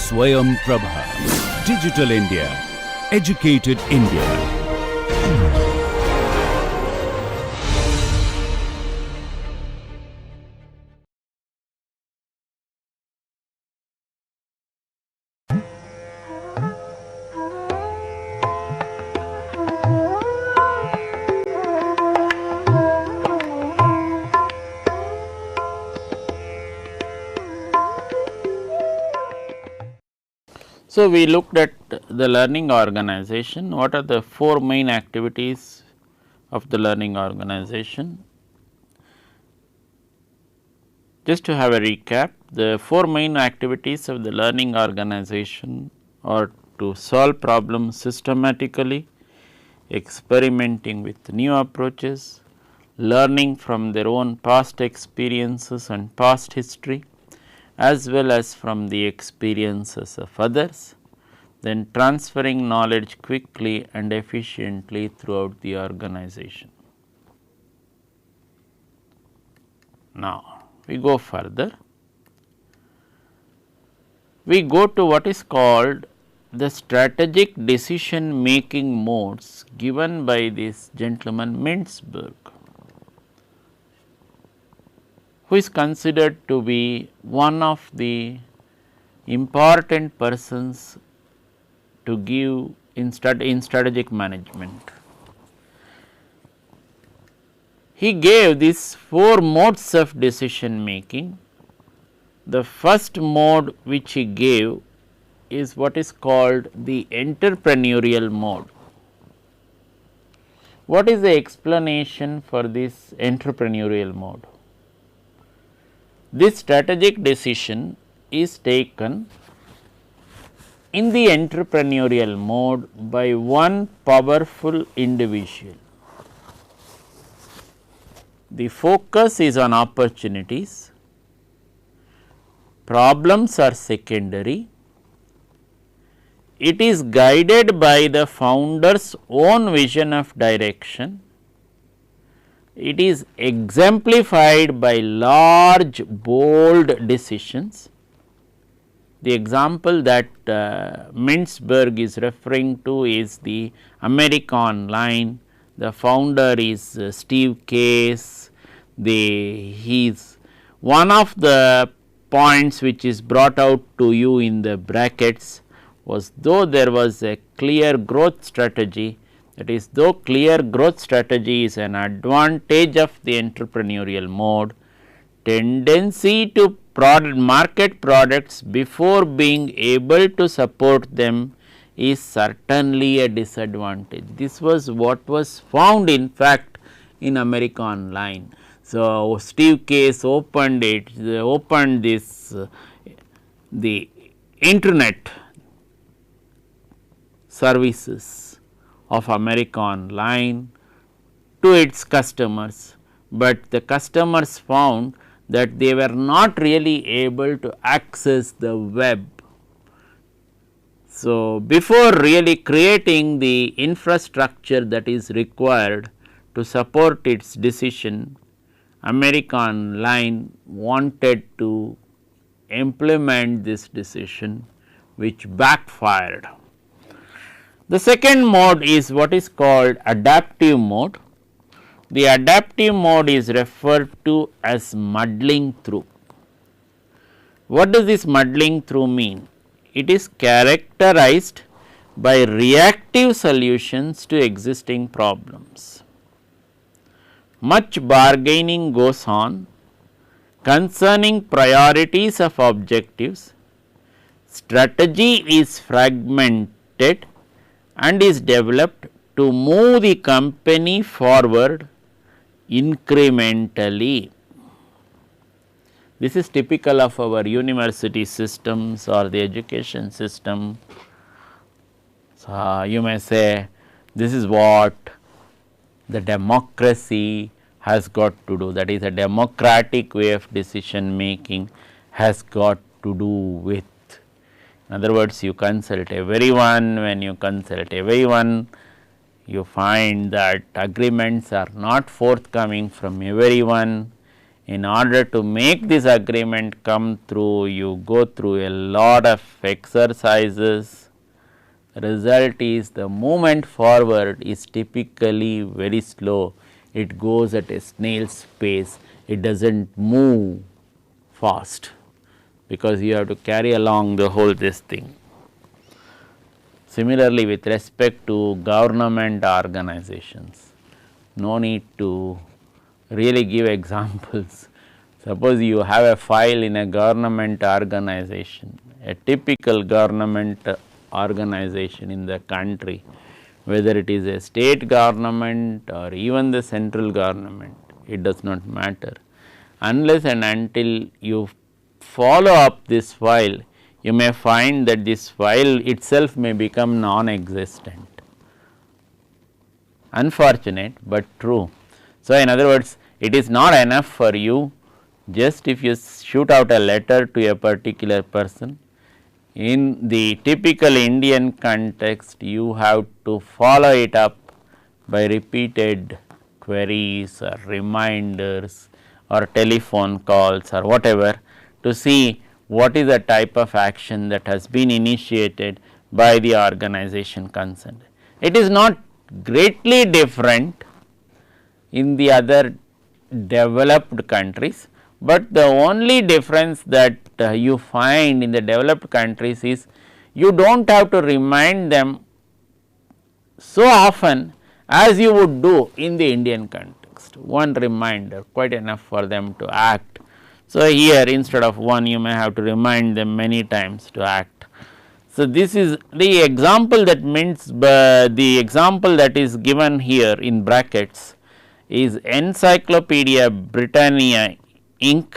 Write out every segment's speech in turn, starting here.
Swayam Prabha. Digital India. Educated India. So, we looked at the learning organization. What are the 4 main activities of the learning organization? Just to have a recap, the 4 main activities of the learning organization are to solve problems systematically, experimenting with new approaches, learning from their own past experiences and past history, as well as from the experiences of others, then transferring knowledge quickly and efficiently throughout the organization. Now, we go further. We go to what is called the strategic decision making modes given by this gentleman Mintzberg, who is considered to be one of the important persons to give in strategic management. He gave these 4 modes of decision making. The first mode which he gave is what is called the entrepreneurial mode. What is the explanation for this entrepreneurial mode? This strategic decision is taken in the entrepreneurial mode by one powerful individual. The focus is on opportunities, problems are secondary, it is guided by the founder's own vision of direction, it is exemplified by large bold decisions. The example that Mintzberg is referring to is the America Online. The founder is Steve Case. He is one of the points which is brought out to you in the brackets was, though there was a clear growth strategy, that is, though clear growth strategy is an advantage of the entrepreneurial mode, tendency to market products before being able to support them is certainly a disadvantage. This was what was found in fact in America Online. So, Steve Case opened this the internet services of America Online to its customers, but the customers found that they were not really able to access the web. So, before really creating the infrastructure that is required to support its decision, America Online wanted to implement this decision, which backfired. The second mode is what is called adaptive mode. The adaptive mode is referred to as muddling through. What does this muddling through mean? It is characterized by reactive solutions to existing problems. Much bargaining goes on concerning priorities of objectives. Strategy is fragmented and is developed to move the company forward incrementally. This is typical of our university systems or the education system. So, you may say this is what the democracy has got to do, that is a democratic way of decision making has got to do with. In other words, you consult everyone. When you consult everyone, you find that agreements are not forthcoming from everyone. In order to make this agreement come through, you go through a lot of exercises. Result is the movement forward is typically very slow. It goes at a snail's pace. It does not move fast, because you have to carry along the whole this thing. Similarly, with respect to government organizations, no need to really give examples. Suppose you have a file in a government organization, a typical government organization in the country, whether it is a state government or even the central government, it does not matter. Unless and until you follow up this file, you may find that this file itself may become non-existent. Unfortunate, but true. So, in other words, it is not enough for you just if you shoot out a letter to a particular person. In the typical Indian context, you have to follow it up by repeated queries or reminders or telephone calls or whatever, to see what is the type of action that has been initiated by the organization concerned. It is not greatly different in the other developed countries, but the only difference that you find in the developed countries is you do not have to remind them so often as you would do in the Indian context. One reminder quite enough for them to act. So, here instead of one, you may have to remind them many times to act. So, this is the example that means the example that is given here in brackets is Encyclopedia Britannia Inc.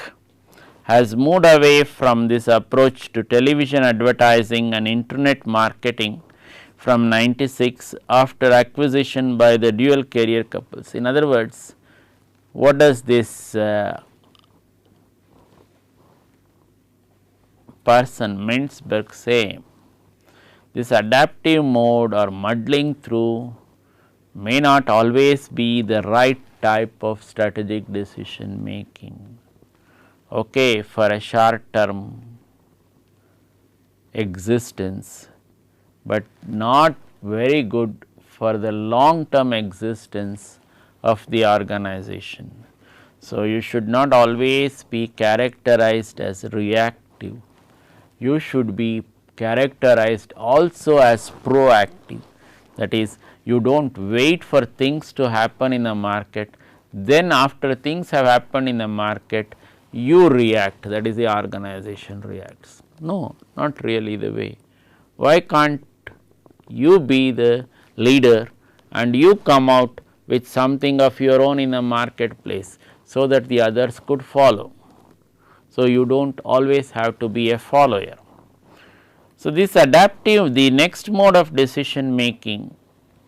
has moved away from this approach to television advertising and internet marketing from 96 after acquisition by the dual career couples. In other words, what does this person Mintzberg say? This adaptive mode or muddling through may not always be the right type of strategic decision making. Okay, for a short term existence, but not very good for the long term existence of the organization. So, you should not always be characterized as reactive, you should be characterized also as proactive. That is, you do not wait for things to happen in the market, then after things have happened in the market, you react, that is the organization reacts. No, not really the way. Why can't you be the leader and you come out with something of your own in the marketplace, so that the others could follow? So, you do not always have to be a follower. So, this adaptive, the next mode of decision making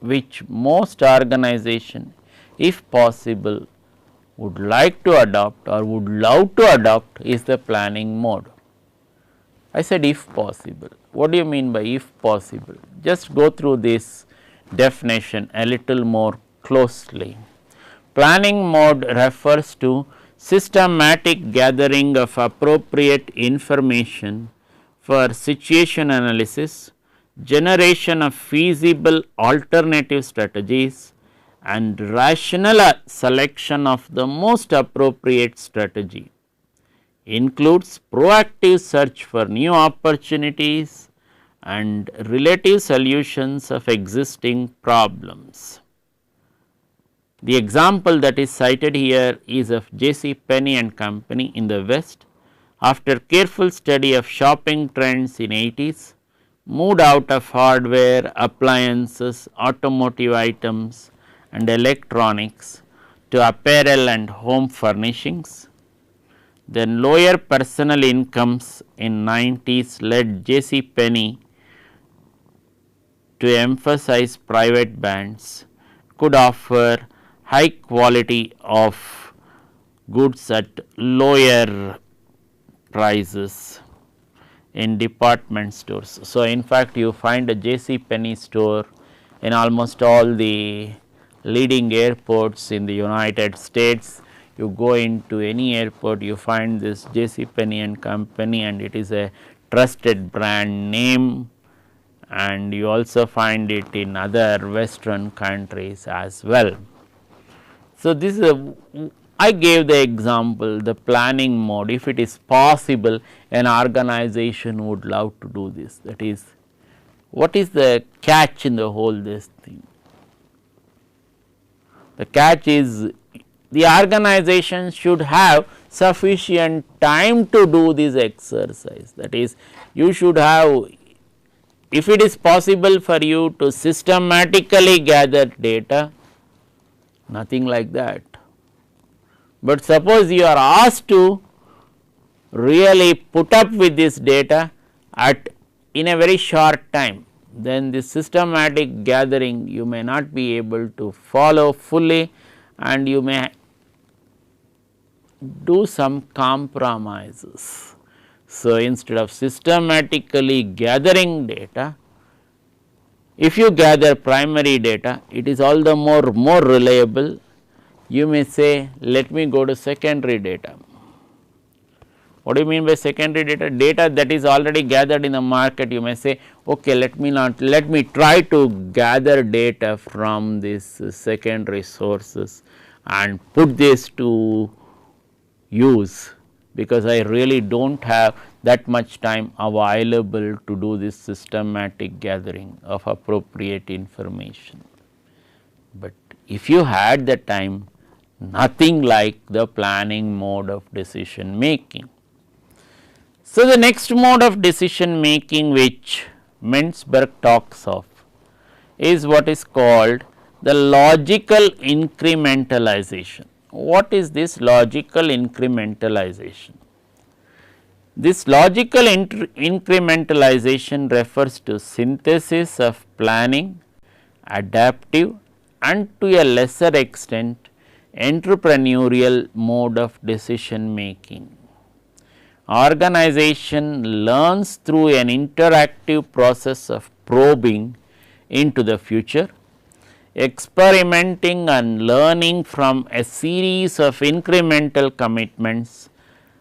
which most organization, if possible, would like to adopt or would love to adopt, is the planning mode. I said if possible. What do you mean by if possible? Just go through this definition a little more closely. Planning mode refers to systematic gathering of appropriate information for situation analysis, generation of feasible alternative strategies, and rational selection of the most appropriate strategy. Includes proactive search for new opportunities and relative solutions of existing problems. The example that is cited here is of J.C. Penney and Company in the West. After careful study of shopping trends in 80s, moved out of hardware, appliances, automotive items and electronics to apparel and home furnishings. Then lower personal incomes in 90s led J.C. Penney to emphasize private brands could offer high quality of goods at lower prices in department stores. So, in fact, you find a J.C. Penney store in almost all the leading airports in the United States. You go into any airport, you find this JC Penney and Company, and it is a trusted brand name, and you also find it in other western countries as well. So, this is I gave the example, the planning mode. If it is possible, an organization would love to do this. That is, what is the catch in the whole this thing? The catch is the organization should have sufficient time to do this exercise. That is, you should have, if it is possible for you to systematically gather data, nothing like that. But suppose you are asked to really put up with this data in a very short time, then the systematic gathering you may not be able to follow fully, and you may do some compromises. So, instead of systematically gathering data, if you gather primary data, it is all the more reliable. You may say, let me go to secondary data. What do you mean by secondary data? Data that is already gathered in the market. You may say, okay, let me try to gather data from these secondary sources and put this to use, because I really do not have that much time available to do this systematic gathering of appropriate information. But if you had the time, nothing like the planning mode of decision making. So, the next mode of decision making which Mentzberg talks of is what is called the logical incrementalization. What is this logical incrementalization? This logical incrementalization refers to synthesis of planning, adaptive, and to a lesser extent entrepreneurial mode of decision making. Organization learns through an interactive process of probing into the future, experimenting and learning from a series of incremental commitments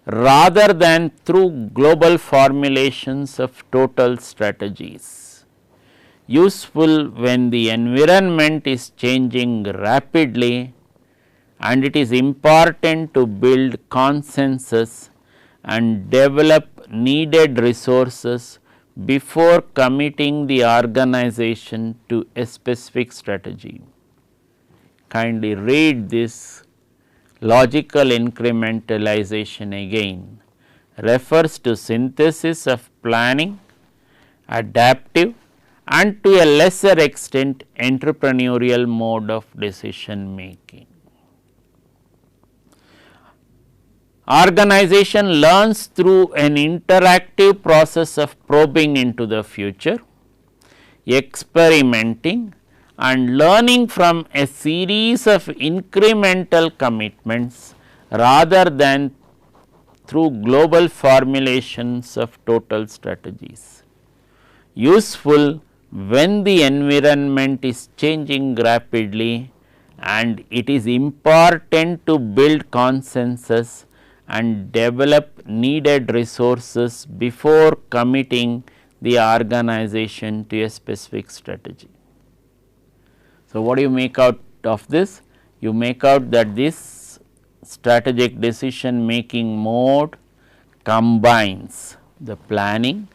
rather than through global formulations of total strategies. Useful when the environment is changing rapidly, and it is important to build consensus and develop needed resources before committing the organization to a specific strategy. Kindly read this. Logical incrementalization again refers to synthesis of planning, adaptive, and to a lesser extent entrepreneurial mode of decision making. Organization learns through an interactive process of probing into the future, experimenting and learning from a series of incremental commitments rather than through global formulations of total strategies. Useful when the environment is changing rapidly and it is important to build consensus and develop needed resources before committing the organization to a specific strategy. So, what do you make out of this? You make out that this strategic decision making mode combines the planning,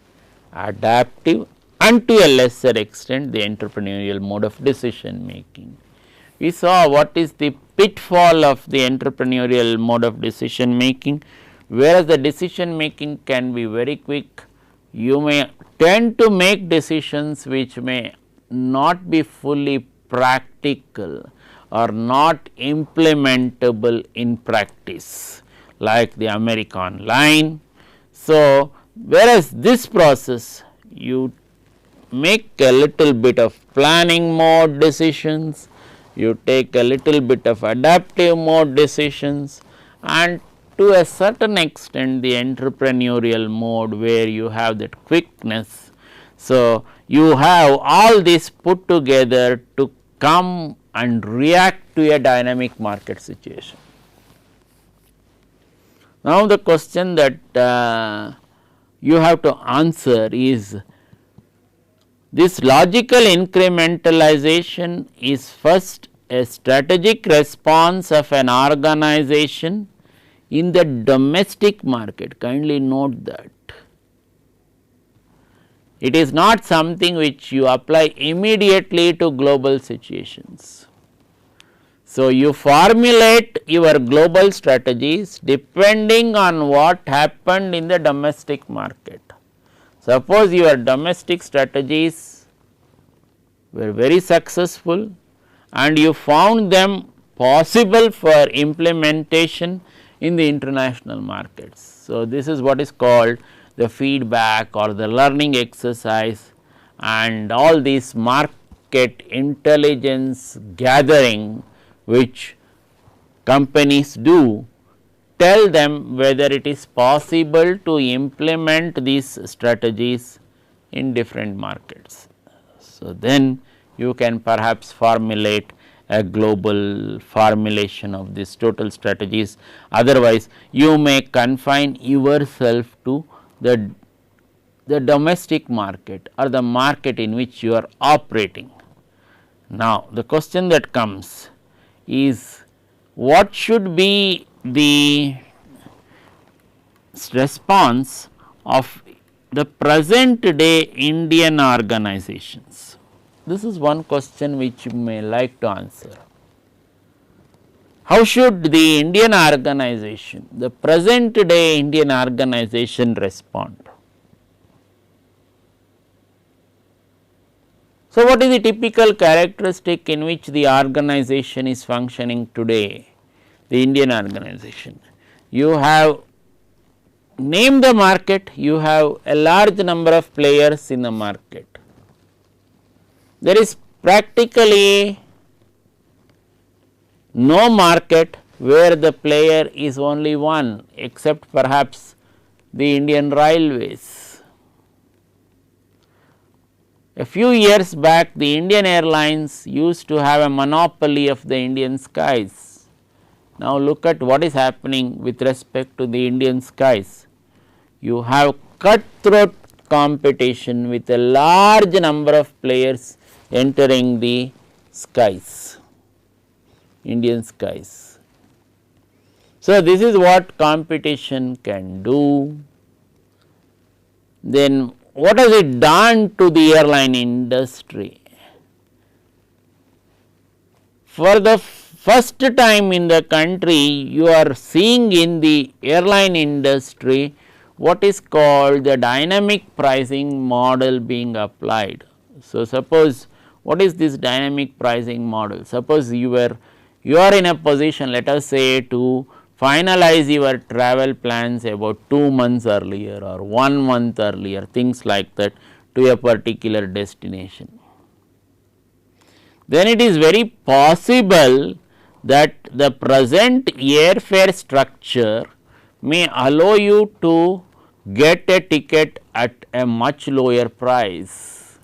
adaptive, and to a lesser extent the entrepreneurial mode of decision making. We saw what is the pitfall of the entrepreneurial mode of decision making. Whereas the decision making can be very quick, you may tend to make decisions which may not be fully practical or not implementable in practice, like the American line. So, whereas this process you make a little bit of planning mode decisions, you take a little bit of adaptive mode decisions, and to a certain extent the entrepreneurial mode where you have that quickness. So, you have all this put together to come and react to a dynamic market situation. Now, the question that you have to answer is, this logical incrementalization is first a strategic response of an organization in the domestic market. Kindly note that. It is not something which you apply immediately to global situations. So, you formulate your global strategies depending on what happened in the domestic market. Suppose your domestic strategies were very successful and you found them possible for implementation in the international markets. So, this is what is called the feedback or the learning exercise, and all these market intelligence gathering which companies do tell them whether it is possible to implement these strategies in different markets. So, then you can perhaps formulate a global formulation of these total strategies, otherwise you may confine yourself to the domestic market or the market in which you are operating. Now, the question that comes is, what should be the response of the present day Indian organizations? This is one question which you may like to answer. How should the Indian organization, the present day Indian organization respond? So, what is the typical characteristic in which the organization is functioning today, the Indian organization? You have named the market, you have a large number of players in the market. There is practically no market where the player is only one, except perhaps the Indian Railways. A few years back, the Indian Airlines used to have a monopoly of the Indian skies. Now, look at what is happening with respect to the Indian skies. You have cutthroat competition with a large number of players entering the skies, Indian skies. So, this is what competition can do. Then what has it done to the airline industry? For the first time in the country, you are seeing in the airline industry what is called the dynamic pricing model being applied. So, suppose what is this dynamic pricing model? Suppose you are in a position, let us say, to finalize your travel plans about 2 months earlier or 1 month earlier, things like that, to a particular destination. Then it is very possible that the present airfare structure may allow you to get a ticket at a much lower price.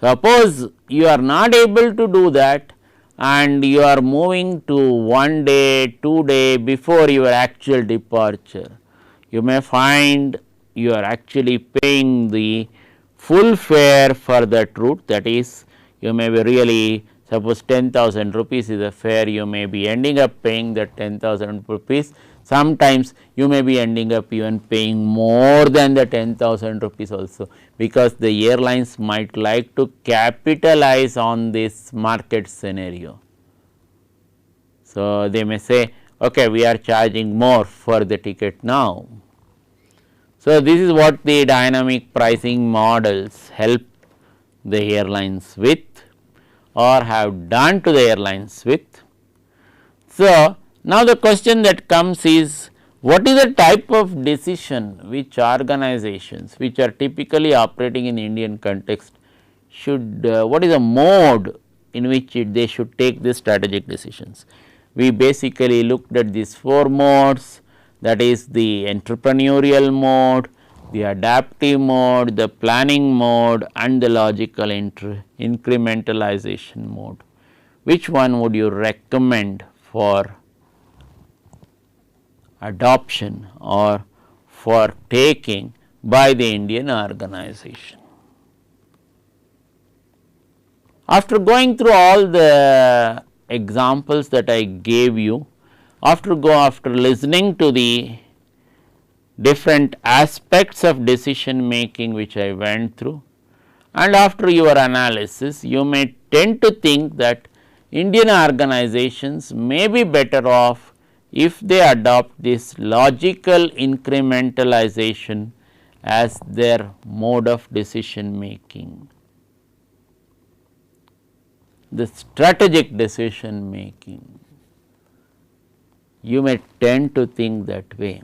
Suppose you are not able to do that and you are moving to 1 day, 2 day before your actual departure, you may find you are actually paying the full fare for that route. That is, you may be really, suppose 10,000 rupees is a fare, you may be ending up paying that 10,000 rupees. Sometimes you may be ending up even paying more than the 10,000 rupees also, because the airlines might like to capitalize on this market scenario. So, they may say, okay, we are charging more for the ticket now. So, this is what the dynamic pricing models help the airlines with or have done to the airlines with. So, now the question that comes is, what is the type of decision which organizations which are typically operating in the Indian context should, what is the mode in which they should take these strategic decisions? We basically looked at these 4 modes, that is the entrepreneurial mode, the adaptive mode, the planning mode and the logical incrementalization mode. Which one would you recommend for adoption or for taking by the Indian organization. After going through all the examples that I gave you, after listening to the different aspects of decision making which I went through, and after your analysis, you may tend to think that Indian organizations may be better off if they adopt this logical incrementalization as their mode of decision making, the strategic decision making. You may tend to think that way.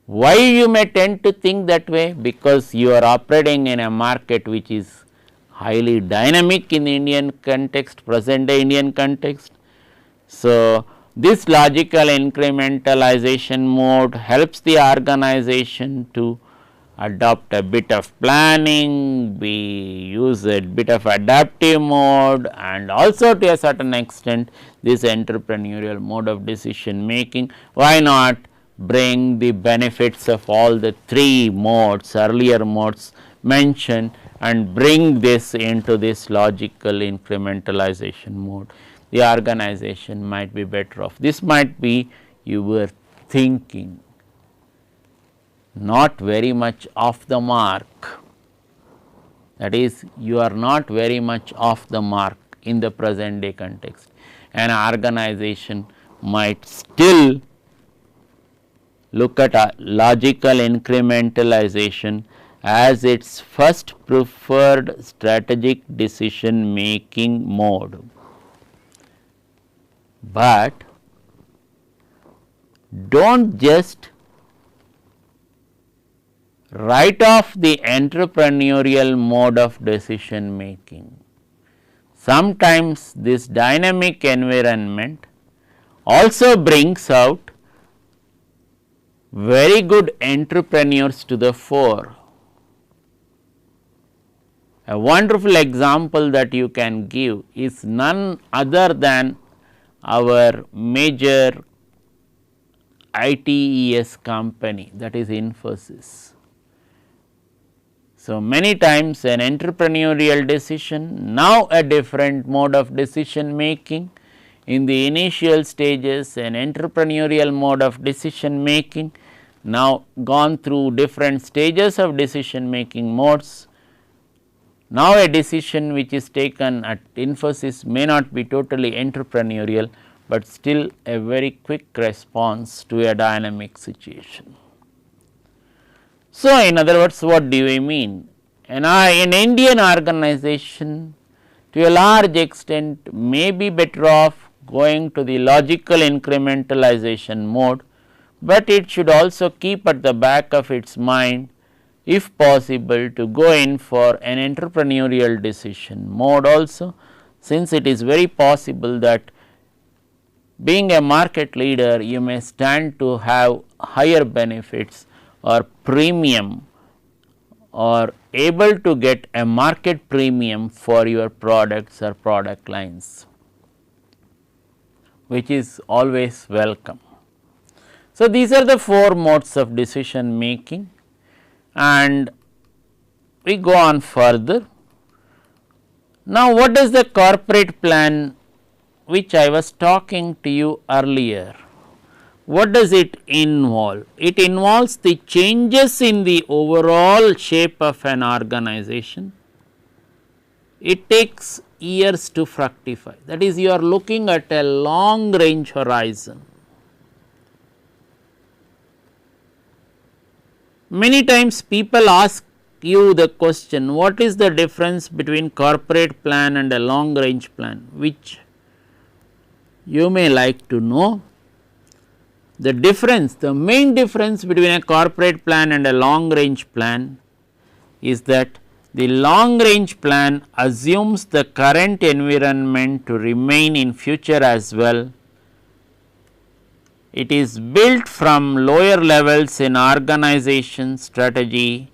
Why you may tend to think that way? Because you are operating in a market which is highly dynamic in the Indian context, present day Indian context. So, this logical incrementalization mode helps the organization to adopt a bit of planning, we use a bit of adaptive mode, and also to a certain extent this entrepreneurial mode of decision making. Why not bring the benefits of all the three modes, earlier modes mentioned, and bring this into this logical incrementalization mode? The organization might be better off. This might be your thinking, not very much off the mark. That is, you are not very much off the mark in the present day context. An organization might still look at a logical incrementalization as its first preferred strategic decision making mode. But do not just write off the entrepreneurial mode of decision making. Sometimes this dynamic environment also brings out very good entrepreneurs to the fore. A wonderful example that you can give is none other than our major IIT's company, that is Infosys. So, many times an entrepreneurial decision, now a different mode of decision making. In the initial stages, an entrepreneurial mode of decision making, now gone through different stages of decision making modes. Now, a decision which is taken at Infosys may not be totally entrepreneurial, but still a very quick response to a dynamic situation. So, in other words, what do we mean? An Indian organization to a large extent may be better off going to the logical incrementalization mode, but it should also keep at the back of its mind, if possible, to go in for an entrepreneurial decision mode also, since it is very possible that being a market leader you may stand to have higher benefits or premium or able to get a market premium for your products or product lines, which is always welcome. So, these are the four modes of decision making, and we go on further. Now, what is the corporate plan which I was talking to you earlier? What does it involve? It involves the changes in the overall shape of an organization. It takes years to fructify, that is, you are looking at a long range horizon. Many times people ask you the question, what is the difference between corporate plan and a long range plan, which you may like to know. The difference, the main difference between a corporate plan and a long range plan is that the long range plan assumes the current environment to remain in future as well. It is built from lower levels in organization strategy.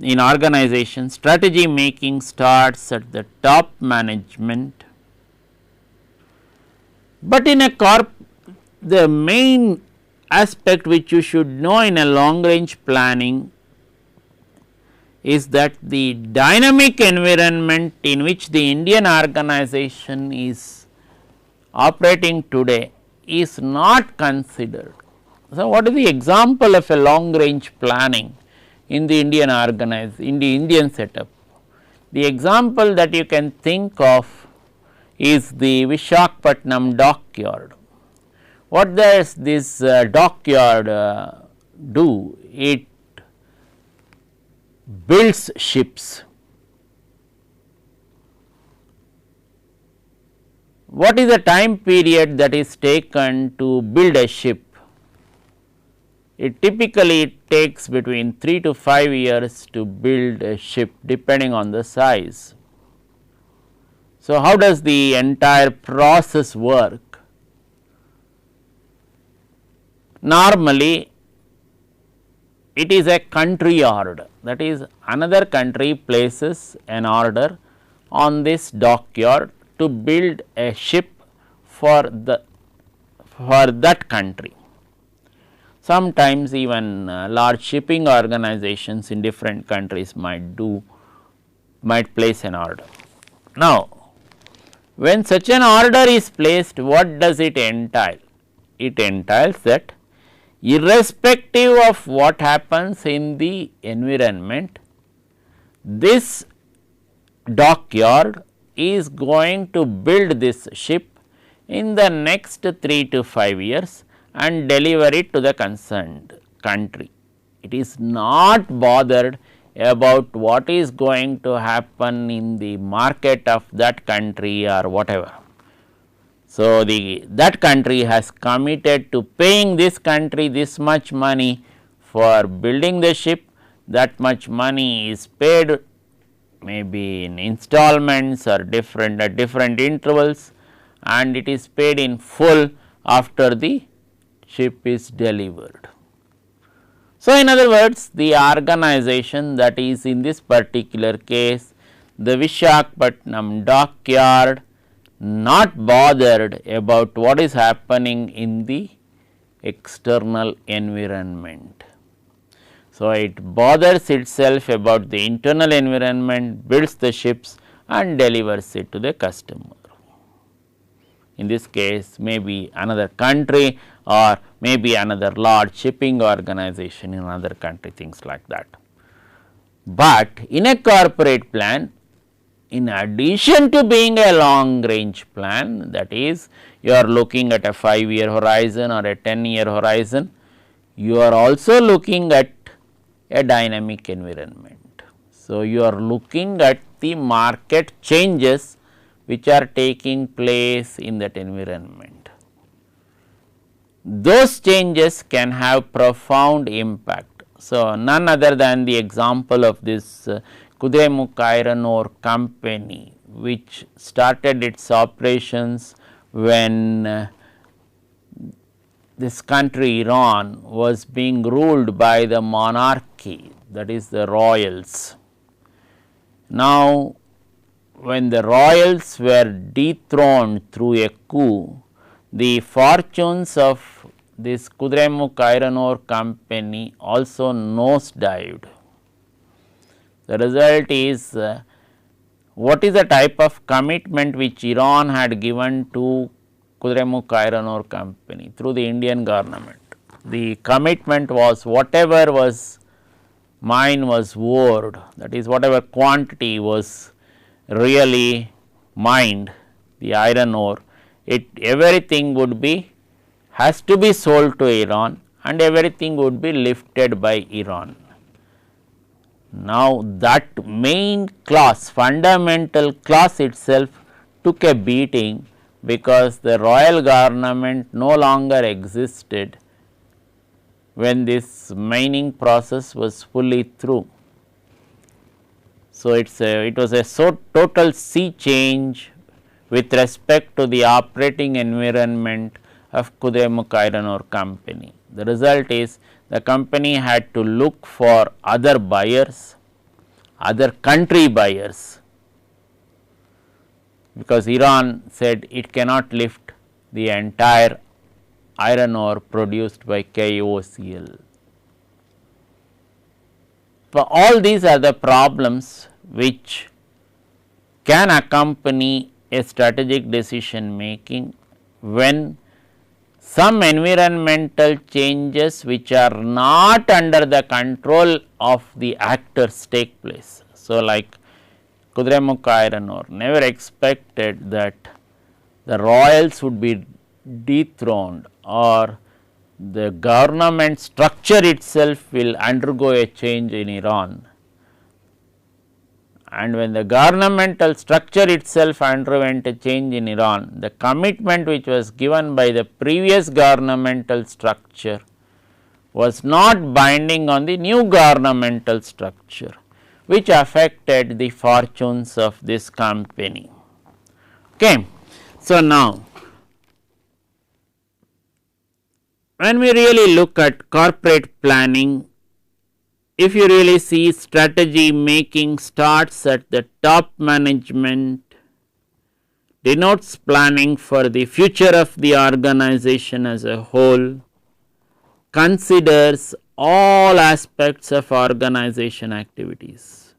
In organization, strategy making starts at the top management. But in a the main aspect which you should know in a long range planning is that the dynamic environment in which the Indian organization is operating today is not considered. So, what is the example of a long range planning in the Indian setup? The example that you can think of is the Visakhapatnam dockyard. What does this dockyard do? It builds ships. What is the time period that is taken to build a ship? It typically takes between 3 to 5 years to build a ship depending on the size. So, how does the entire process work? Normally, it is a country order, that is another country places an order on this dockyard to build a ship for that country. Sometimes even large shipping organizations in different countries might place an order. Now, when such an order is placed, what does it entail? It entails that irrespective of what happens in the environment, this dockyard is going to build this ship in the next 3 to 5 years and deliver it to the concerned country. It is not bothered about what is going to happen in the market of that country or whatever. So, that country has committed to paying this country this much money for building the ship, that much money is paid maybe in installments or at different intervals, and it is paid in full after the ship is delivered. So, in other words, the organization, that is in this particular case the Visakhapatnam dockyard, not bothered about what is happening in the external environment. So, it bothers itself about the internal environment, builds the ships and delivers it to the customer. In this case, maybe another country or maybe another large shipping organization in another country, things like that. But in a corporate plan, in addition to being a long range plan, that is you are looking at a 5-year horizon or a 10-year horizon, you are also looking at a dynamic environment. So, you are looking at the market changes which are taking place in that environment. Those changes can have profound impact. So, none other than the example of this Kudremukh Iron Ore Company, which started its operations when this country Iran was being ruled by the monarchy, that is the royals. Now, when the royals were dethroned through a coup, the fortunes of this Kudremukh Iron Ore Company also nosedived. The result is what is the type of commitment which Iran had given to Kudremukh Iron Ore Company through the Indian government. The commitment was whatever was mine was ored, that is whatever quantity was really mined, the iron ore, everything would be has to be sold to Iran and everything would be lifted by Iran. Now, that main clause, fundamental clause itself took a beating because the royal government no longer existed when this mining process was fully through. So, it was a total sea change with respect to the operating environment of Kudremukh Iron Ore Company. The result is the company had to look for other buyers, other country buyers, because Iran said it cannot lift the entire iron ore produced by KOCL. So, all these are the problems which can accompany a strategic decision making when some environmental changes which are not under the control of the actors take place. So, like Kudremukh iron ore never expected that the royals would be dethroned or the government structure itself will undergo a change in Iran. And when the governmental structure itself underwent a change in Iran, the commitment which was given by the previous governmental structure was not binding on the new governmental structure, which affected the fortunes of this company. Okay. So, now when we really look at corporate planning, if you really see, strategy making starts at the top management, denotes planning for the future of the organization as a whole, considers all aspects of organization activities.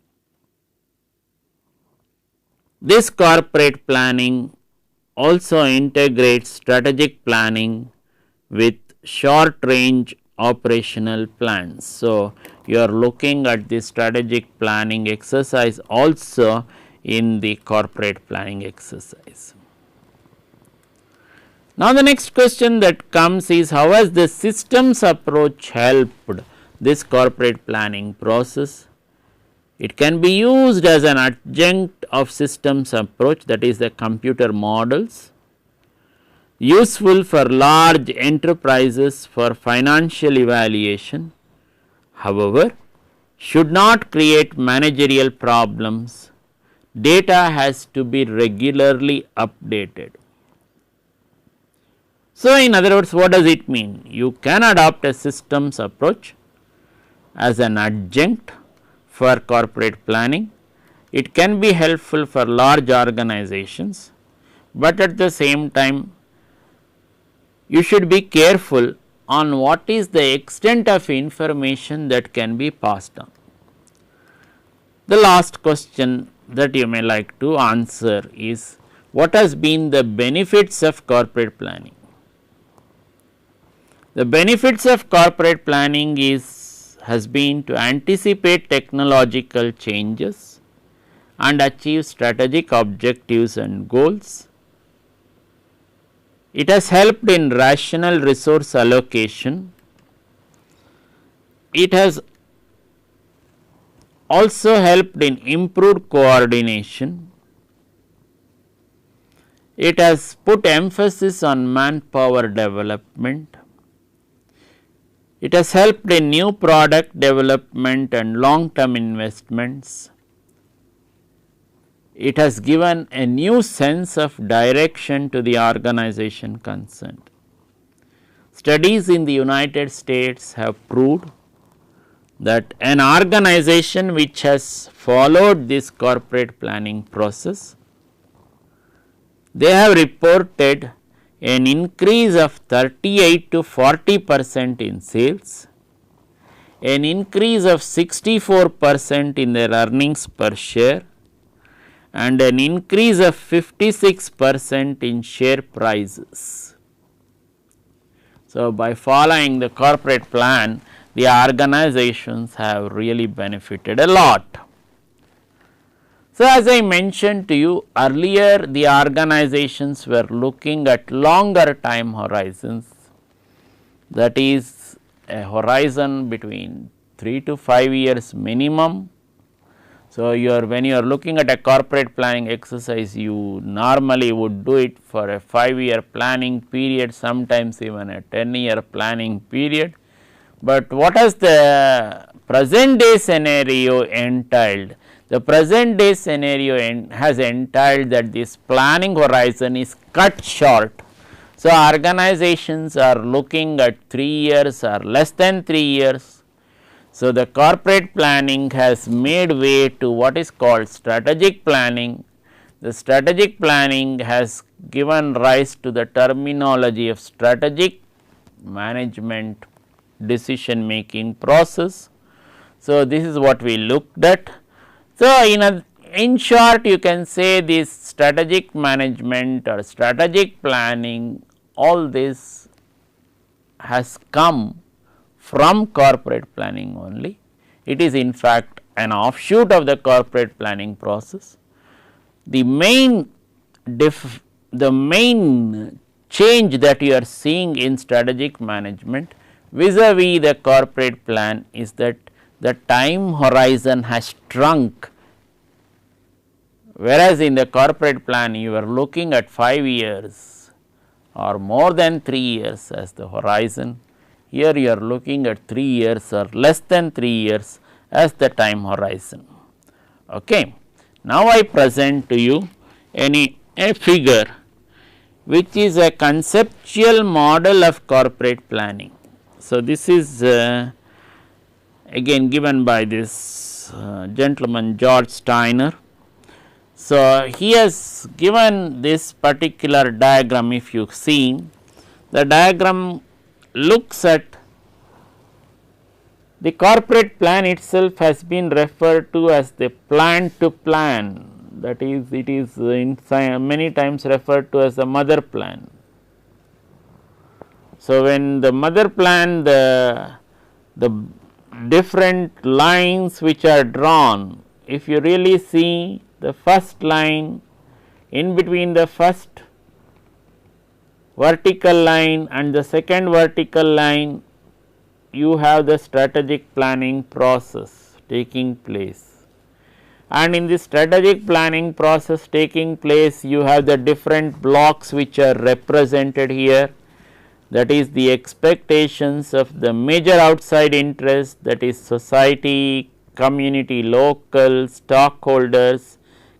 This corporate planning also integrates strategic planning with short range operational plans. So, you are looking at the strategic planning exercise also in the corporate planning exercise. Now, the next question that comes is, how has the systems approach helped this corporate planning process? It can be used as an adjunct of systems approach, that is the computer models, useful for large enterprises for financial evaluation. However, should not create managerial problems. Data has to be regularly updated. So, in other words, what does it mean? You can adopt a systems approach as an adjunct for corporate planning. It can be helpful for large organizations, but at the same time you should be careful on what is the extent of information that can be passed on. The last question that you may like to answer is, what has been the benefits of corporate planning? The benefits of corporate planning has been to anticipate technological changes and achieve strategic objectives and goals. It has helped in rational resource allocation. It has also helped in improved coordination. It has put emphasis on manpower development. It has helped in new product development and long term investments. It has given a new sense of direction to the organization concerned. Studies in the United States have proved that an organization which has followed this corporate planning process, they have reported an increase of 38 to 40% in sales, an increase of 64% in their earnings per share, and an increase of 56% in share prices. So, by following the corporate plan, the organizations have really benefited a lot. So, as I mentioned to you earlier, the organizations were looking at longer time horizons, that is a horizon between 3 to 5 years minimum. So, when you are looking at a corporate planning exercise, you normally would do it for a 5-year planning period, sometimes even a 10-year planning period. But what has the present day scenario entailed? The present day scenario has entailed that this planning horizon is cut short. So, organizations are looking at 3 years or less than 3 years. So, the corporate planning has made way to what is called strategic planning. The strategic planning has given rise to the terminology of strategic management decision making process. So, this is what we looked at. So, in short you can say this strategic management or strategic planning, all this has come from corporate planning only. It is in fact an offshoot of the corporate planning process. The main change that you are seeing in strategic management vis-a-vis the corporate plan is that the time horizon has shrunk, whereas in the corporate plan you are looking at 5 years or more than 3 years as the horizon. Here you are looking at 3 years or less than 3 years as the time horizon. Okay. Now, I present to you a figure which is a conceptual model of corporate planning. So, this is again given by this gentleman George Steiner. So, he has given this particular diagram. If you see, the diagram looks at the corporate plan itself has been referred to as the plan to plan, that is, it is many times referred to as the mother plan. So, when the mother plan, the different lines which are drawn, if you really see the first line, in between the first vertical line and the second vertical line, you have the strategic planning process taking place, and in this strategic planning process taking place, you have the different blocks which are represented here, that is the expectations of the major outside interests, that is society, community, local, stockholders,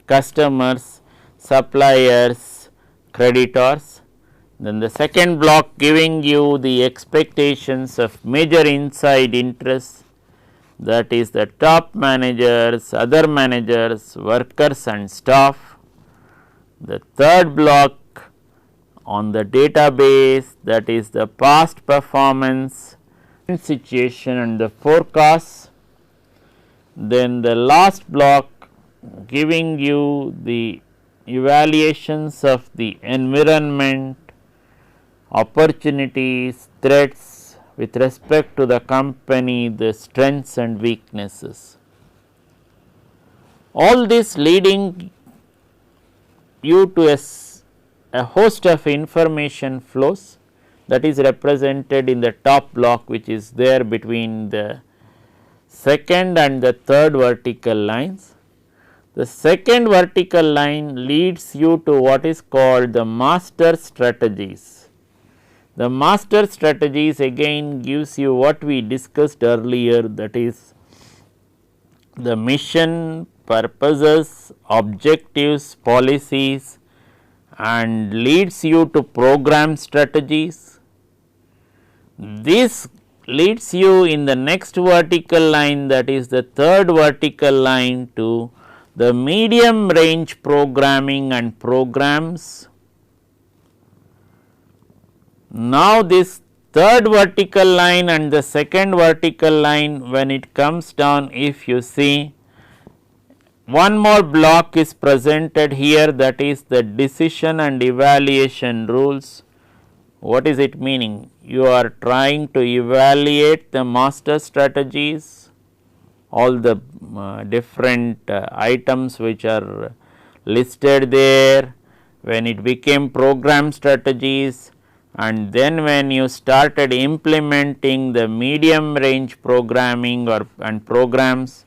customers, suppliers, creditors. Then the second block giving you the expectations of major inside interests, that is the top managers, other managers, workers and staff. The third block on the database, that is the past performance, situation and the forecasts. Then the last block giving you the evaluations of the environment, opportunities, threats with respect to the company, the strengths and weaknesses. All this leading you to a host of information flows that is represented in the top block, which is there between the second and the third vertical lines. The second vertical line leads you to what is called the master strategies. The master strategies again gives you what we discussed earlier, that is the mission, purposes, objectives, policies, and leads you to program strategies. This leads you in the next vertical line, that is the third vertical line, to the medium range programming and programs. Now, this third vertical line and the second vertical line, when it comes down, if you see, one more block is presented here, that is the decision and evaluation rules. What is it meaning? You are trying to evaluate the master strategies, all the different items which are listed there, when it became program strategies, and then when you started implementing the medium range programming and programs.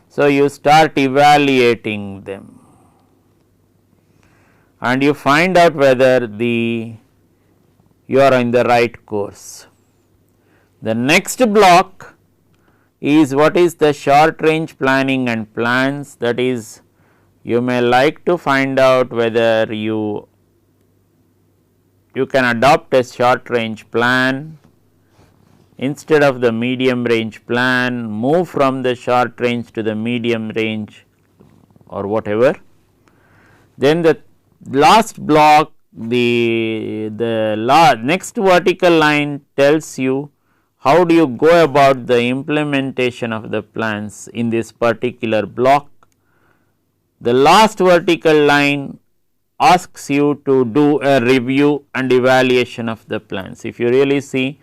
So, you start evaluating them and you find out whether you are in the right course. The next block is what is the short range planning and plans, that is, you may like to find out whether you can adopt a short range plan instead of the medium range plan, move from the short range to the medium range or whatever. Then the last block the next vertical line tells you how do you go about the implementation of the plans in this particular block. The last vertical line asks you to do a review and evaluation of the plans. If you really see,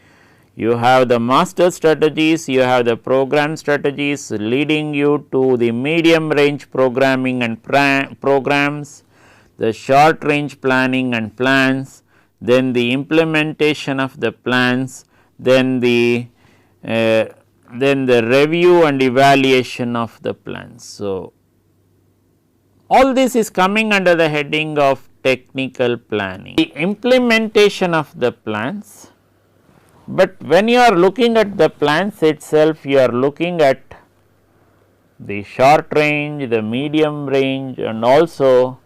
you have the master strategies, you have the program strategies leading you to the medium range programming and programs, the short range planning and plans, then the implementation of the plans, then the review and evaluation of the plans. So, all this is coming under the heading of technical planning. The implementation of the plans, but when you are looking at the plans itself, you are looking at the short range, the medium range and also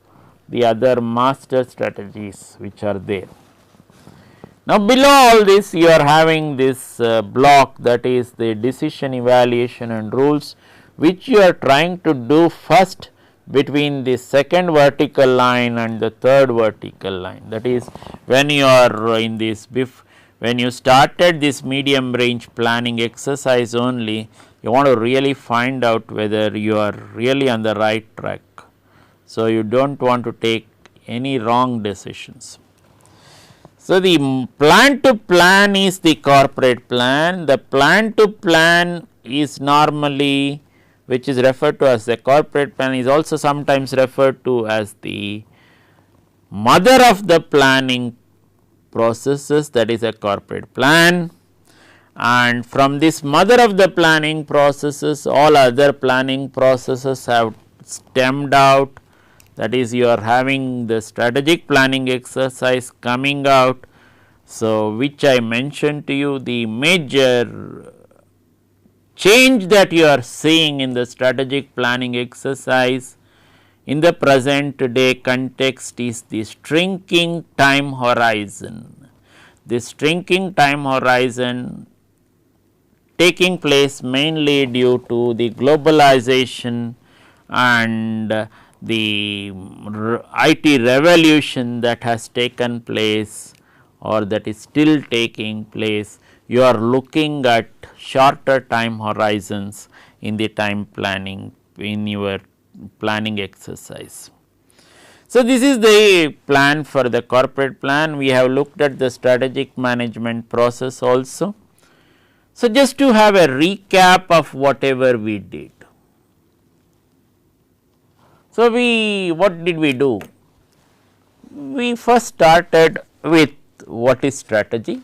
the other master strategies which are there. Now, below all this you are having this block, that is the decision evaluation and rules, which you are trying to do first between the second vertical line and the third vertical line. That is, when you are in this when you started this medium range planning exercise only, you want to really find out whether you are really on the right track. So, you do not want to take any wrong decisions. So, the plan to plan is the corporate plan. The plan to plan is normally, which is referred to as the corporate plan, is also sometimes referred to as the mother of the planning processes, that is a corporate plan. And from this mother of the planning processes, all other planning processes have stemmed out, that is you are having the strategic planning exercise coming out. So, which I mentioned to you, the major change that you are seeing in the strategic planning exercise in the present day context is the shrinking time horizon. This shrinking time horizon taking place mainly due to the globalization and the IT revolution that has taken place or that is still taking place. You are looking at shorter time horizons in the time planning, in your planning exercise. So, this is the plan for the corporate plan. We have looked at the strategic management process also. So, just to have a recap of whatever we did. So, what did we do? We first started with what is strategy.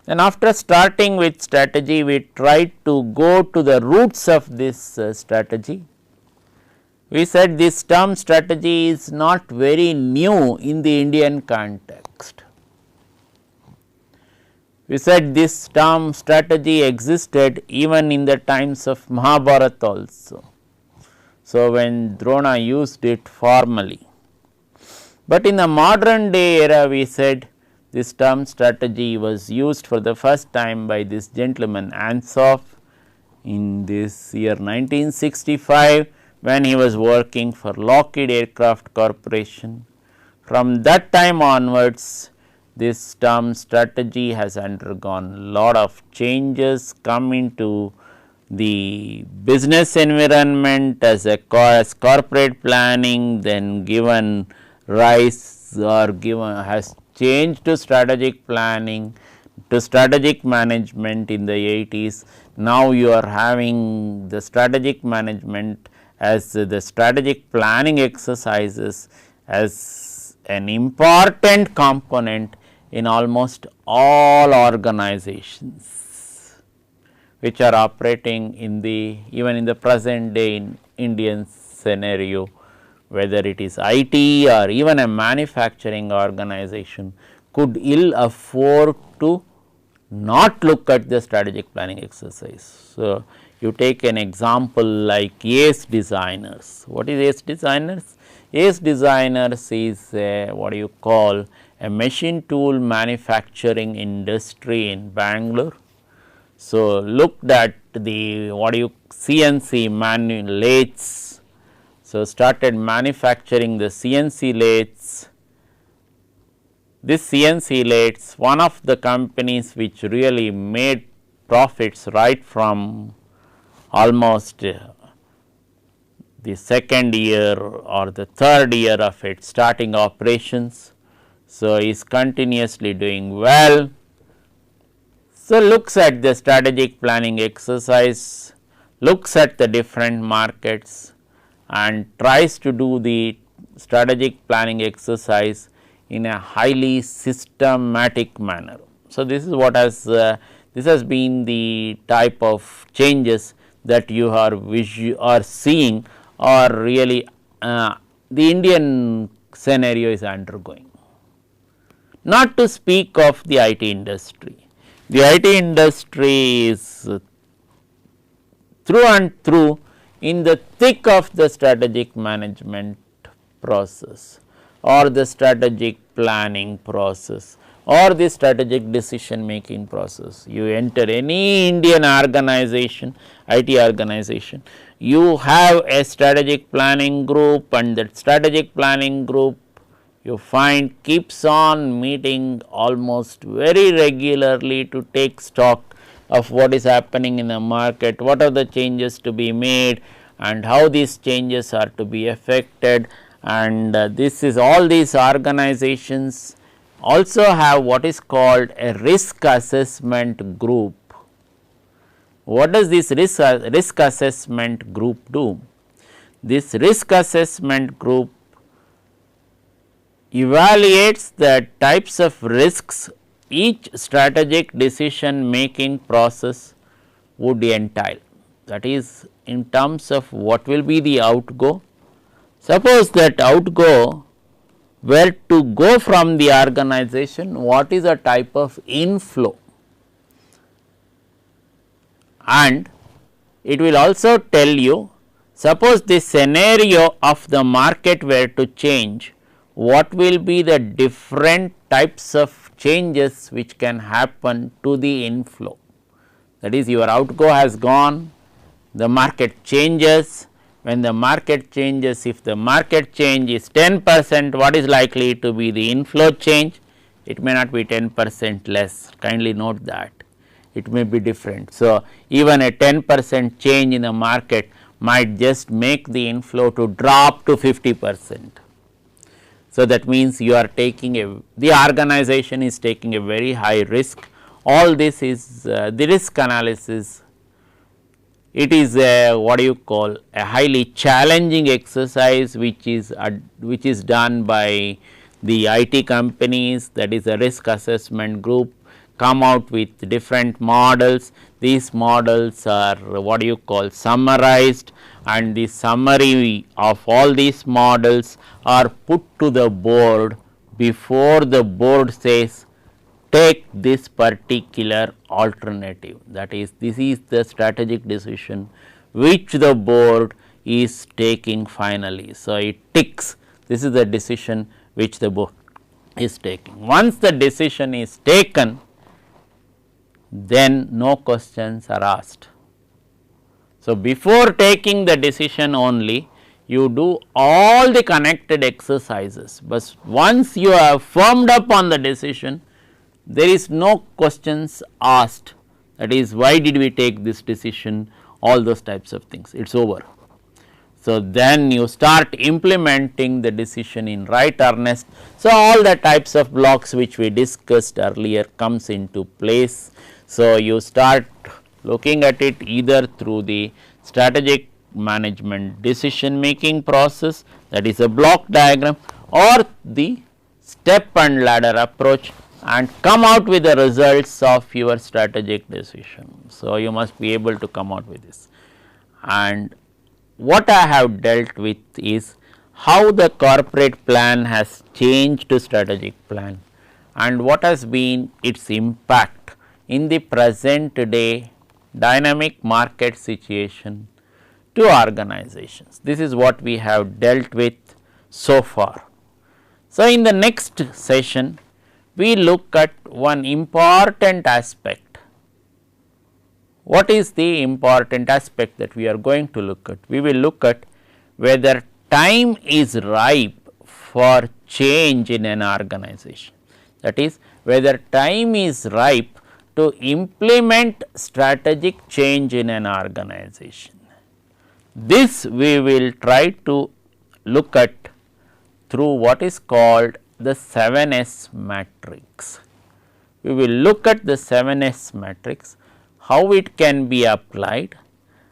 Then after starting with strategy, we tried to go to the roots of this strategy. We said this term strategy is not very new in the Indian context. We said this term strategy existed even in the times of Mahabharata also. So, when Drona used it formally, but in the modern day era we said this term strategy was used for the first time by this gentleman Ansoff in this year 1965, when he was working for Lockheed Aircraft Corporation. From that time onwards, this term strategy has undergone lot of changes, come into the business environment as corporate planning, then given rise or has changed to strategic planning, to strategic management in the 80s. Now, you are having the strategic management as the strategic planning exercises as an important component in almost all organizations which are operating in the even in the present day in Indian scenario, whether it is IT or even a manufacturing organization could ill afford to not look at the strategic planning exercise. So, you take an example like ACE designers. What is ACE designers? ACE designers is what you call a machine tool manufacturing industry in Bangalore. So, looked at the CNC lathes. So, started manufacturing the CNC lathes this CNC lathes, one of the companies which really made profits right from almost the second year or the third year of its starting operations. So, is continuously doing well. So, looks at the strategic planning exercise, looks at the different markets and tries to do the strategic planning exercise in a highly systematic manner. So, this is what has this has been the type of changes that you are seeing, or really the Indian scenario is undergoing. Not to speak of the IT industry. The IT industry is through and through in the thick of the strategic management process or the strategic planning process or the strategic decision making process. You enter any Indian organization, IT organization, you have a strategic planning group, and that strategic planning group you find keeps on meeting almost very regularly to take stock of what is happening in the market, what are the changes to be made and how these changes are to be affected. And this is all these organizations also have what is called a risk assessment group. What does this risk assessment group do? This risk assessment group evaluates the types of risks each strategic decision making process would entail. That is, in terms of what will be the outgo. Suppose that outgo were to go from the organization, what is a type of inflow, and it will also tell you, suppose the scenario of the market were to change, what will be the different types of changes which can happen to the inflow. That is, your outgo has gone, the market changes. When the market changes, if the market change is 10%, what is likely to be the inflow change? It may not be 10% less, kindly note that, it may be different. So, even a 10% change in the market might just make the inflow to drop to 50%. So, that means you are taking the organization is taking a very high risk. All this is the risk analysis. It is a what do you call a highly challenging exercise which is done by the IT companies, that is a risk assessment group, come out with different models. These models are what do you call summarized, and the summary of all these models are put to the board before the board says take this particular alternative. That is, this is the strategic decision which the board is taking finally. So, it ticks, this is the decision which the board is taking. Once the decision is taken, then no questions are asked. So, before taking the decision only, you do all the connected exercises, but once you have firmed up on the decision, there is no questions asked, that is why did we take this decision, all those types of things, it is over. So, then you start implementing the decision in right earnest. So, all the types of blocks which we discussed earlier comes into place. So, you start looking at it either through the strategic management decision making process, that is a block diagram, or the step and ladder approach, and come out with the results of your strategic decision. So, you must be able to come out with this. And what I have dealt with is how the corporate plan has changed to strategic plan and what has been its impact in the present day dynamic market situation to organizations. This is what we have dealt with so far. So, in the next session, we look at one important aspect. What is the important aspect that we are going to look at? We will look at whether time is ripe for change in an organization. that is whether time is ripe to implement strategic change in an organization. This we will try to look at through what is called the 7S matrix. We will look at the 7S matrix, how it can be applied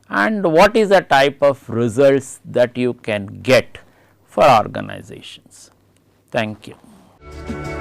and what is the type of results that you can get for organizations. Thank you.